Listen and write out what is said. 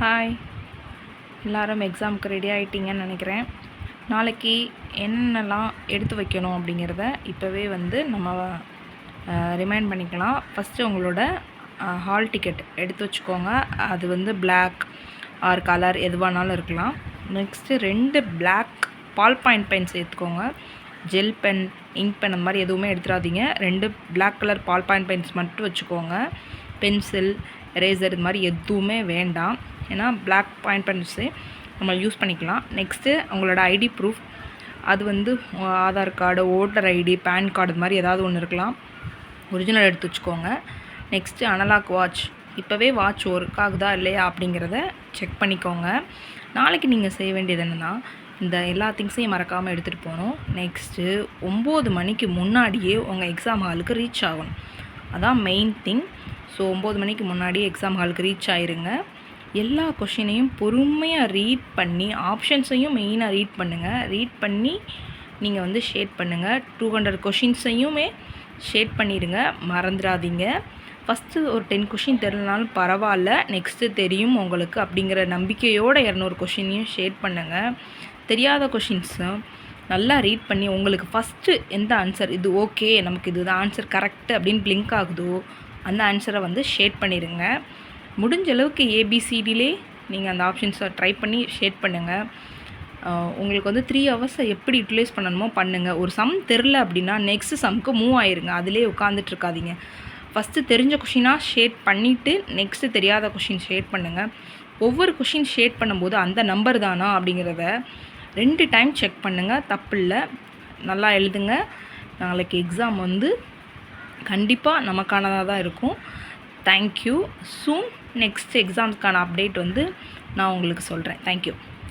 Hi, எல்லோரும் எக்ஸாமுக்கு ready ஆகிட்டீங்கன்னு நினைக்கிறேன். நாளைக்கு என்னென்னலாம் எடுத்து வைக்கணும் அப்படிங்கிறத இப்போவே நம்ம ரிமைண்ட் பண்ணிக்கலாம். ஃபஸ்ட்டு உங்களோட ஹால் டிக்கெட் எடுத்து வச்சுக்கோங்க. அது பிளாக் ஆர் கலர் எதுவானாலும் இருக்கலாம். Next 2 black ball point pens எடுத்துக்கோங்க. ஜெல் பென், இங்க் பென் அந்த மாதிரி எதுவுமே எடுத்துடாதீங்க. 2 black colour ball point pens மட்டும் வச்சுக்கோங்க. பென்சில், எரேசர் இது மாதிரி எதுவுமே வேண்டாம். ஏன்னா பிளாக் பாயிண்ட் பென்ஸு நம்ம யூஸ் பண்ணிக்கலாம். நெக்ஸ்ட்டு உங்களோட ஐடி ப்ரூஃப், அது Aadhaar card, voter ID, PAN card இது மாதிரி ஏதாவது ஒன்று இருக்கலாம். ஒரிஜினல் எடுத்து வச்சுக்கோங்க. நெக்ஸ்ட்டு அனலாக் வாட்ச், இப்போவே வாட்ச் ஒர்க் ஆகுதா இல்லையா அப்படிங்கிறத செக் பண்ணிக்கோங்க. நாளைக்கு நீங்கள் செய்ய வேண்டியது என்னென்னா, இந்த எல்லா திங்ஸையும் மறக்காமல் எடுத்துகிட்டு போகணும். நெக்ஸ்ட்டு 9 மணிக்கு முன்னாடியே உங்கள் எக்ஸாம் ஹாலுக்கு ரீச் ஆகணும். அதான் மெயின் திங். ஸோ 9 மணிக்கு முன்னாடியே எக்ஸாம் ஹாலுக்கு ரீச் ஆயிருங்க. எல்லா கொஷினையும் பொறுமையாக ரீட் பண்ணி, ஆப்ஷன்ஸையும் மெயினாக ரீட் பண்ணுங்கள். ரீட் பண்ணி நீங்கள் ஷேட் பண்ணுங்கள். 200 கொஷின்ஸையுமே ஷேட் பண்ணிடுங்க, மறந்துடாதீங்க. ஃபஸ்ட்டு ஒரு 10 கொஷின் தெரியலனாலும் பரவாயில்ல, நெக்ஸ்ட்டு தெரியும் உங்களுக்கு அப்படிங்கிற நம்பிக்கையோடு 200 கொஷினையும் ஷேட் பண்ணுங்கள். தெரியாத கொஷின்ஸும் நல்லா ரீட் பண்ணி உங்களுக்கு ஃபஸ்ட்டு எந்த ஆன்சர் இது ஓகே, நமக்கு இதுதான் ஆன்சர் கரெக்டு அப்படின்னு பிளிங்க் ஆகுதோ அந்த ஆன்சரை ஷேட் பண்ணிடுங்க. முடிஞ்ச அளவுக்கு ஏபிசிடிலே நீங்கள் அந்த ஆப்ஷன்ஸை ட்ரை பண்ணி ஷேட் பண்ணுங்கள். உங்களுக்கு 3 ஹவர்ஸை எப்படி யூட்டிலைஸ் பண்ணணுமோ பண்ணுங்கள். ஒரு சம் தெரில அப்படின்னா நெக்ஸ்ட் சம்க்கு மூவ் ஆயிருங்க. அதிலே உட்காந்துட்ருக்காதீங்க. ஃபஸ்ட்டு தெரிஞ்ச கொஷினாக ஷேட் பண்ணிவிட்டு நெக்ஸ்ட்டு தெரியாத கொஷின் ஷேட் பண்ணுங்கள். ஒவ்வொரு கொஷின் ஷேட் பண்ணும்போது அந்த நம்பர் தானா அப்படிங்கிறத 2 டைம் செக் பண்ணுங்கள். தப்பில்லை, நல்லா எழுதுங்க. நாளைக்கு எக்ஸாம் கண்டிப்பாக நமக்கானதாக தான் இருக்கும். தேங்க்யூ. சூன் நெக்ஸ்ட் எக்ஸாம்ஸ்க்கான அப்டேட் நான் உங்களுக்கு சொல்கிறேன். தேங்க்யூ.